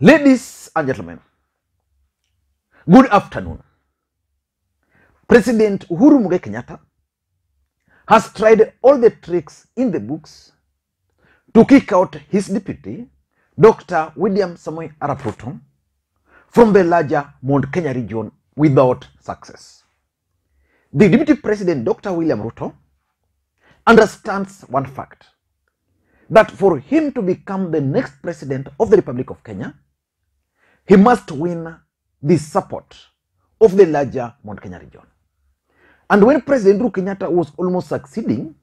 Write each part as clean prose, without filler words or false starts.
Ladies and gentlemen, good afternoon. President Uhuru Kenyatta has tried all the tricks in the books to kick out his deputy, Dr. William Samoei Arap Ruto, from the larger Mount Kenya region without success. The deputy president, Dr. William Ruto, understands one fact, that for him to become the next president of the Republic of Kenya, he must win the support of the larger Mount Kenya region. And when President Uhuru Kenyatta was almost succeeding,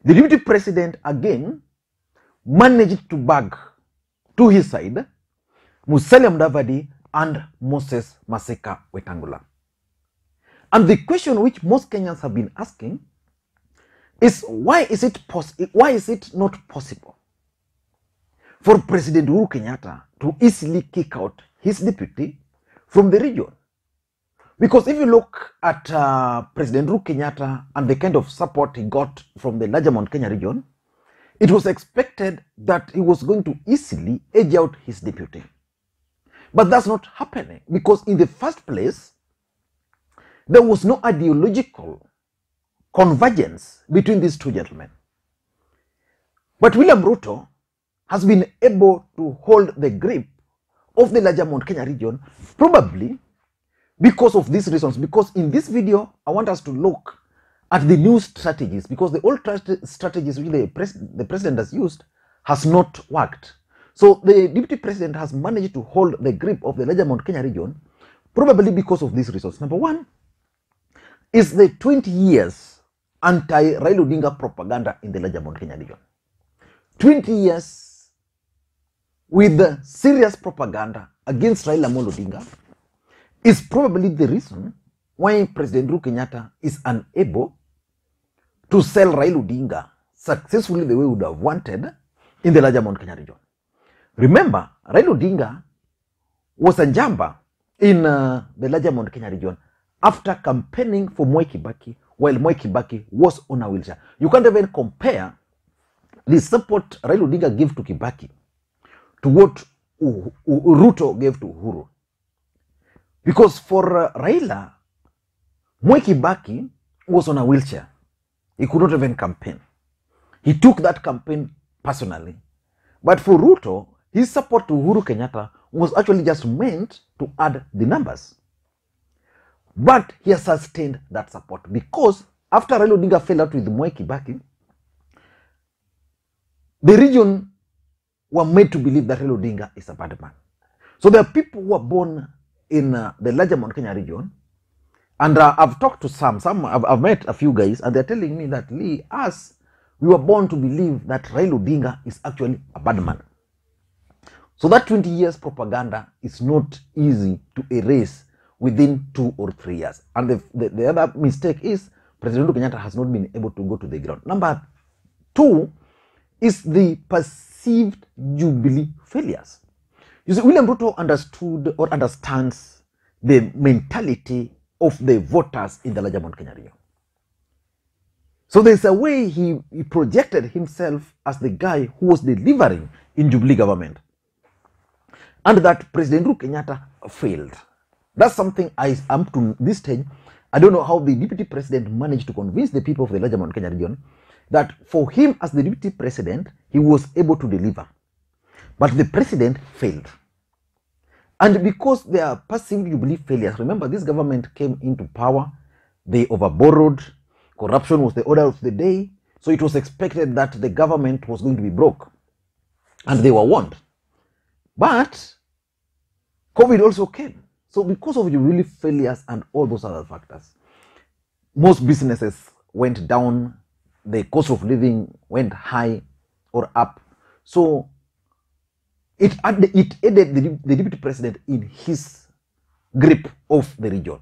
the deputy president again managed to bag to his side Musalia Mudavadi and Moses Masika Wetangula. And the question which most Kenyans have been asking is why is it not possible for President Uhuru Kenyatta to easily kick out his deputy from the region? Because if you look at President Uhuru Kenyatta and the kind of support he got from the larger Mount Kenya region, it was expected that he was going to easily edge out his deputy. But that's not happening, because in the first place, there was no ideological convergence between these two gentlemen. But William Ruto has been able to hold the grip of the larger Mount Kenya region, probably because of these reasons. Because in this video, I want us to look at the new strategies, because the old strategies which the president has used has not worked. So the deputy president has managed to hold the grip of the larger Mount Kenya region, probably because of these reasons. Number one is the 20 years anti-Raila Odinga propaganda in the larger Mount Kenya region. 20 years with serious propaganda against Raila Odinga is probably the reason why President Uhuru Kenyatta is unable to sell Raila Odinga successfully the way we would have wanted in the larger Mount Kenya region. Remember, Raila Odinga was a jamba in the larger Mount Kenya region after campaigning for Mwai Kibaki while Mwai Kibaki was on a wheelchair. You can't even compare the support Raila Odinga gave to Kibaki to what Ruto gave to Uhuru. Because for Raila, Mwai Kibaki was on a wheelchair. He could not even campaign. He took that campaign personally. But for Ruto, his support to Uhuru Kenyatta was actually just meant to add the numbers. But he has sustained that support, because after Raila Odinga fell out with Mwai Kibaki, the region were made to believe that Raila Odinga is a bad man. So there are people who are born in the larger Mount Kenya region, and I've talked to some I've met a few guys, and they're telling me that we were born to believe that Raila Odinga is actually a bad man. So that 20 years propaganda is not easy to erase within 2 or 3 years. And the other mistake is President Uhuru Kenyatta has not been able to go to the ground. Number 2 is the perceived Jubilee failures. You see, William Ruto understood or understands the mentality of the voters in the larger Mount Kenya region. So there's a way he projected himself as the guy who was delivering in Jubilee government, and that President Uhuru Kenyatta failed. That's something I am to this stage. I don't know how the deputy president managed to convince the people of the larger Mount Kenya region that for him as the deputy president, he was able to deliver. But the president failed. And because there are perceived Jubilee failures, remember this government came into power, they overborrowed, corruption was the order of the day, so it was expected that the government was going to be broke. And they were warned. But COVID also came. So because of Jubilee failures and all those other factors, most businesses went down, the cost of living went high or up. So it aided the deputy president in his grip of the region.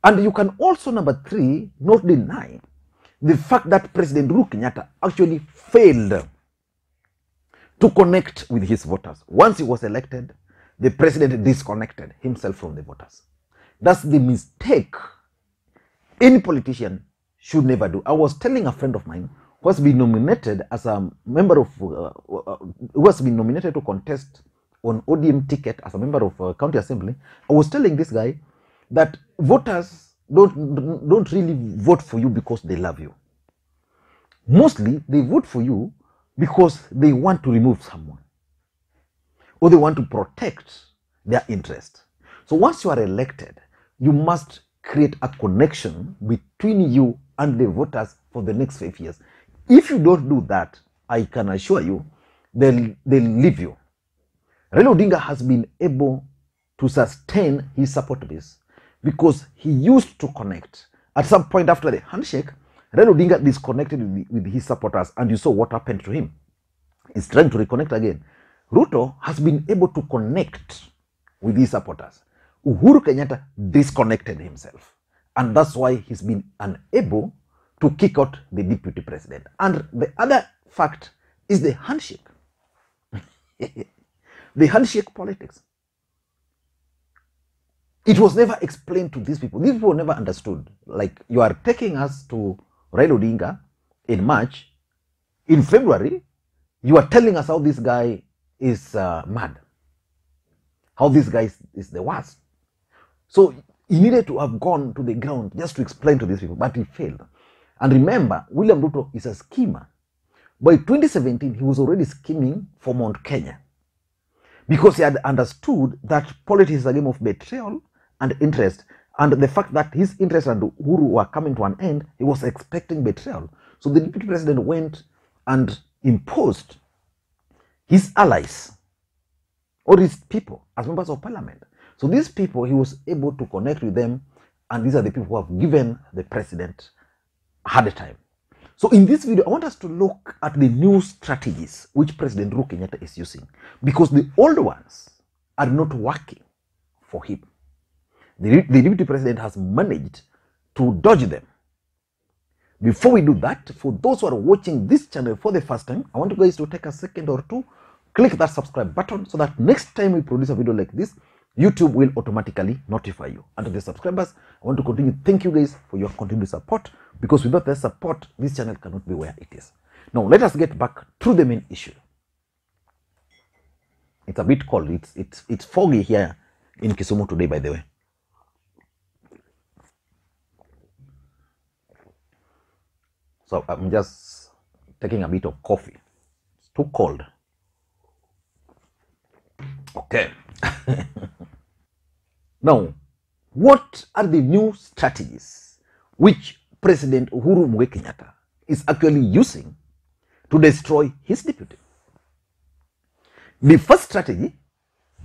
And you can also, number 3, not deny the fact that President Uhuru Kenyatta actually failed to connect with his voters. Once he was elected, the president disconnected himself from the voters. That's the mistake any politician should never do. I was telling a friend of mine who has been nominated as a member of, who has been nominated to contest on ODM ticket as a member of county assembly, I was telling this guy that voters don't really vote for you because they love you. Mostly, they vote for you because they want to remove someone or they want to protect their interest. So once you are elected, you must create a connection between you and the voters for the next 5 years. If you don't do that, I can assure you, they'll leave you. Raila Odinga has been able to sustain his support base because he used to connect. At some point after the handshake, Raila Odinga disconnected with his supporters, and you saw what happened to him. He's trying to reconnect again. Ruto has been able to connect with his supporters. Uhuru Kenyatta disconnected himself, and that's why he's been unable to kick out the deputy president. And the other fact is the handshake. The handshake politics. It was never explained to these people. These people never understood. Like, you are taking us to Raila Odinga in March. In February, you are telling us how this guy is mad. How this guy is the worst. So he needed to have gone to the ground just to explain to these people, but he failed. And remember, William Ruto is a schemer. By 2017, he was already scheming for Mount Kenya because he had understood that politics is a game of betrayal and interest. And the fact that his interest and Uhuru were coming to an end, he was expecting betrayal. So the deputy president went and imposed his allies or his people as members of parliament. So these people, he was able to connect with them, and these are the people who have given the president a hard time. So in this video, I want us to look at the new strategies which President Uhuru Kenyatta is using, because the old ones are not working for him. The deputy president has managed to dodge them. Before we do that, for those who are watching this channel for the first time, I want you guys to take a second or two, click that subscribe button so that next time we produce a video like this, YouTube will automatically notify you. And to the subscribers, I want to continue. Thank you guys for your continued support, because without their support, this channel cannot be where it is. Now, let us get back to the main issue. It's a bit cold. It's foggy here in Kisumu today, by the way. So I'm just taking a bit of coffee. It's too cold. Okay. Now, what are the new strategies which President Uhuru Kenyatta is actually using to destroy his deputy? The first strategy,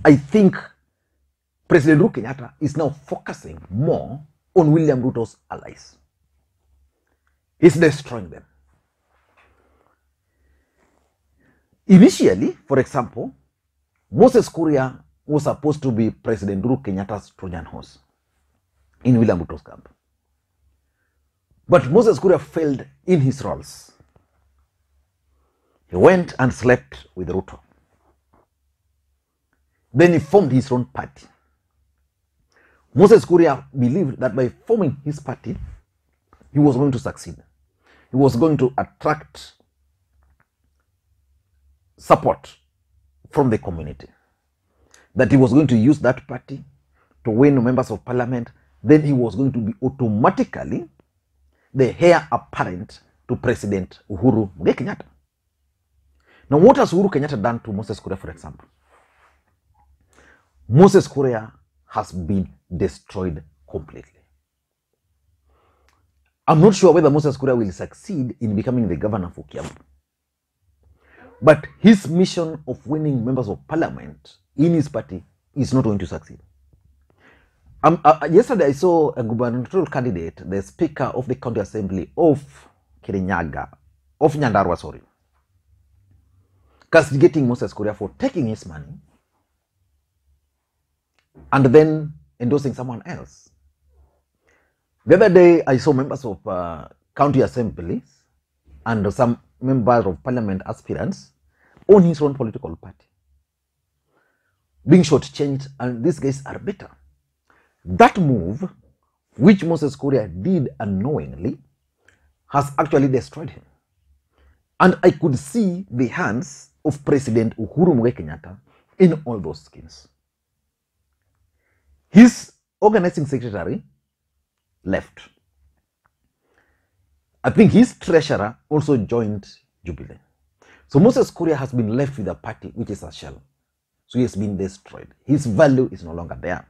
I think President Uhuru Kenyatta is now focusing more on William Ruto's allies. He's destroying them. Initially, for example, Moses Kuria was supposed to be President Uhuru Kenyatta's Trojan horse in William Ruto's camp. But Moses Kuria failed in his roles. He went and slept with Ruto. Then he formed his own party. Moses Kuria believed that by forming his party, he was going to succeed. He was going to attract support from the community. That he was going to use that party to win members of parliament. Then he was going to be automatically the heir apparent to President Uhuru Kenyatta. Now, what has Uhuru Kenyatta done to Moses Kuria, for example? Moses Kuria has been destroyed completely. I'm not sure whether Moses Kuria will succeed in becoming the governor for Kiambu. But his mission of winning members of parliament in his party is not going to succeed. Yesterday, I saw a gubernatorial candidate, the Speaker of the County Assembly of Nyandarua, castigating Moses Kuria for taking his money and then endorsing someone else. The other day, I saw members of county assemblies and some members of parliament aspirants on his own political party being shortchanged, and these guys are better. That move, which Moses Kuria did unknowingly, has actually destroyed him. And I could see the hands of President Uhuru Kenyatta in all those schemes. His organizing secretary left. I think his treasurer also joined Jubilee. So Moses Kuria has been left with a party which is a shell. So he has been destroyed. His value is no longer there.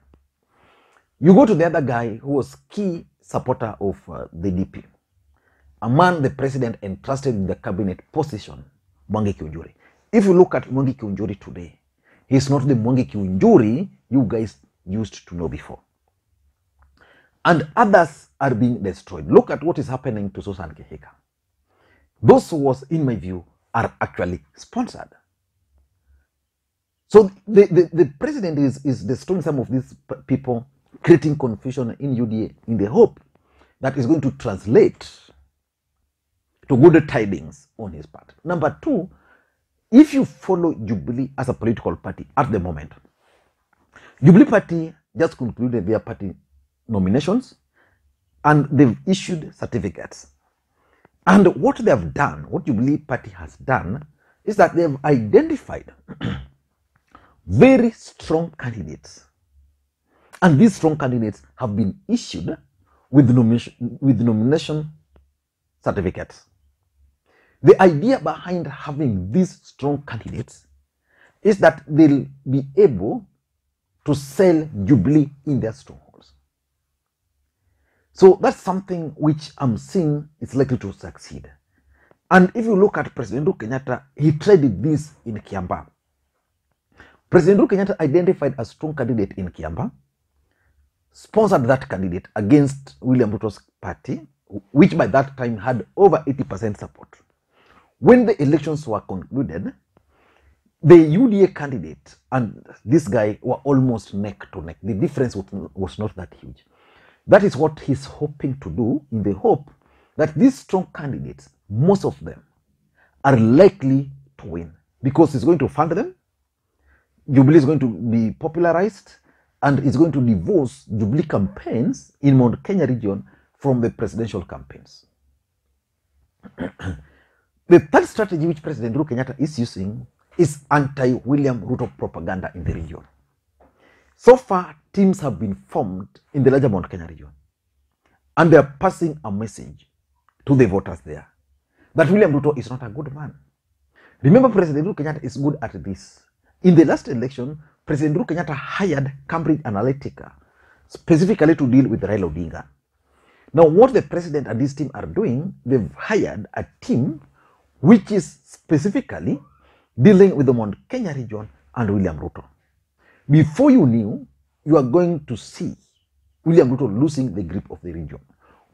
You go to the other guy who was key supporter of the DP, a man the president entrusted with the cabinet position, Mwangi Kiunjuri. If you look at Mwangi Kiunjuri today, he's not the Mwangi Kiunjuri you guys used to know before. And others are being destroyed. Look at what is happening to Susan Kihika. Those wars, in my view, are actually sponsored. So the president is destroying some of these people, creating confusion in UDA in the hope that is going to translate to good tidings on his part. Number two, if you follow Jubilee as a political party at the moment, Jubilee Party just concluded their party nominations and they've issued certificates. And what they have done, what Jubilee Party has done, is that they've identified very strong candidates. And these strong candidates have been issued with nomination certificates. The idea behind having these strong candidates is that they'll be able to sell Jubilee in their strongholds. So that's something which I'm seeing is likely to succeed. And if you look at President Uhuru Kenyatta, he tried this in Kiambaa. President Uhuru Kenyatta identified a strong candidate in Kiambaa, sponsored that candidate against William Ruto's party, which by that time had over 80% support. When the elections were concluded, the UDA candidate and this guy were almost neck to neck. The difference was not that huge. That is what he's hoping to do, in the hope that these strong candidates, most of them, are likely to win because he's going to fund them. Jubilee is going to be popularized and is going to divorce Jubilee campaigns in Mount Kenya region from the presidential campaigns. The third strategy which President Uhuru Kenyatta is using is anti-William Ruto propaganda in the region. So far, teams have been formed in the larger Mount Kenya region, and they are passing a message to the voters there that William Ruto is not a good man. Remember, President Uhuru Kenyatta is good at this. In the last election, President Uhuru Kenyatta hired Cambridge Analytica specifically to deal with Raila Odinga. Now, what the president and his team are doing, they've hired a team which is specifically dealing with the Mount Kenya region and William Ruto. Before you knew, you are going to see William Ruto losing the grip of the region.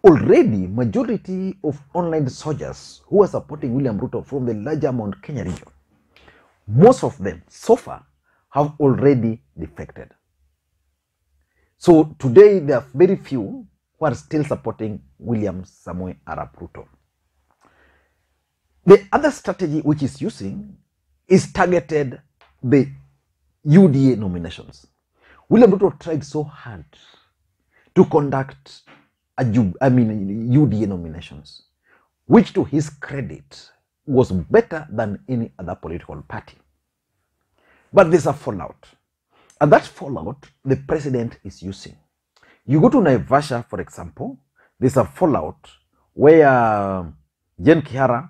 Already, majority of online soldiers who are supporting William Ruto from the larger Mount Kenya region, most of them so far have already defected. So today there are very few who are still supporting William Samoei Arap Ruto. The other strategy which is using is targeted the UDA nominations. William Ruto tried so hard to conduct UDA nominations, which to his credit was better than any other political party. But there's a fallout. And that fallout, the president is using. You go to Naivasha, for example, there's a fallout where Jen Kihara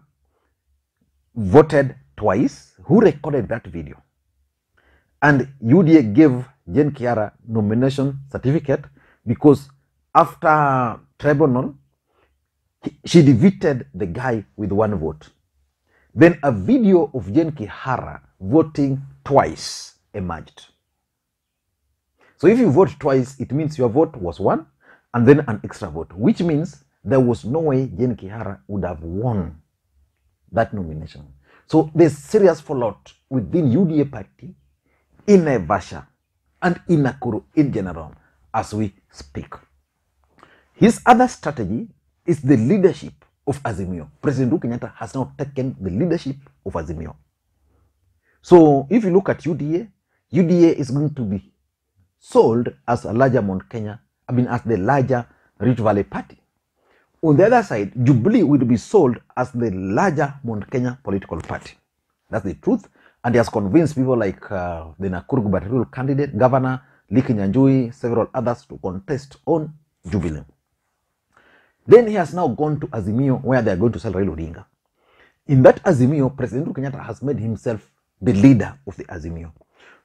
voted twice. Who recorded that video? And UDA gave Jen Kihara nomination certificate because after tribunal, she defeated the guy with one vote. Then a video of Jen Kihara voting twice emerged. So if you vote twice, it means your vote was one and then an extra vote, which means there was no way Jen Kihara would have won that nomination. So there's serious fallout within UDA party, in Naivasha, and in Nakuru in general as we speak. His other strategy is the leadership of Azimio. President Uhuru Kenyatta has now taken the leadership of Azimio. So if you look at UDA, UDA is going to be sold as a larger Mount Kenya, as the larger Rift Valley party. On the other side, Jubilee will be sold as the larger Mount Kenya political party. That's the truth. And he has convinced people like the Nakuru gubernatorial candidate, Governor Liki Nyanjui, several others to contest on Jubilee. Then he has now gone to Azimio, where they are going to sell Raila Odinga. In that Azimio, President Uhuru Kenyatta has made himself the leader of the Azimio.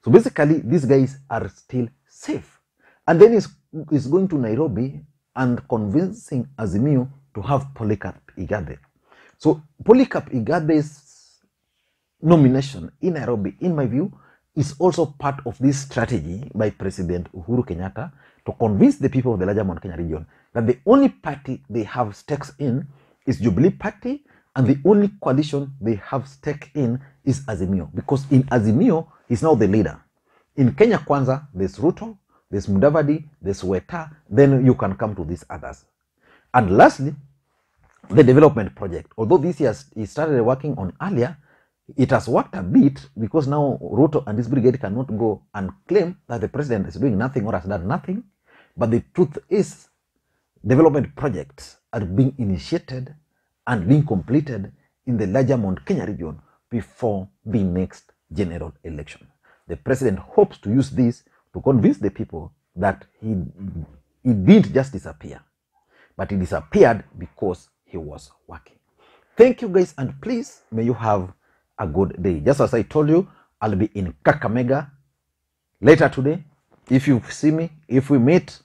So basically, these guys are still safe. And then he's going to Nairobi and convincing Azimio to have Polycarp Igathe. So Polycarp Igathe's nomination in Nairobi, in my view, is also part of this strategy by President Uhuru Kenyatta to convince the people of the larger Mount Kenya region that the only party they have stakes in is Jubilee Party, and the only coalition they have stake in is Azimio. Because in Azimio, he's now the leader. In Kenya Kwanza, there's Ruto, there's Mudavadi, there's Weta, then you can come to these others. And lastly, the development project. Although this year he started working on earlier, it has worked a bit because now Ruto and his brigade cannot go and claim that the president is doing nothing or has done nothing. But the truth is, development projects are being initiated and being completed in the larger Mount Kenya region before the next general election. The president hopes to use this to convince the people that he didn't just disappear, but he disappeared because he was working. Thank you guys, and please, may you have a good day. Just as I told you, I'll be in Kakamega later today. If you see me, if we meet,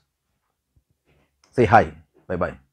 say hi. Bye-bye.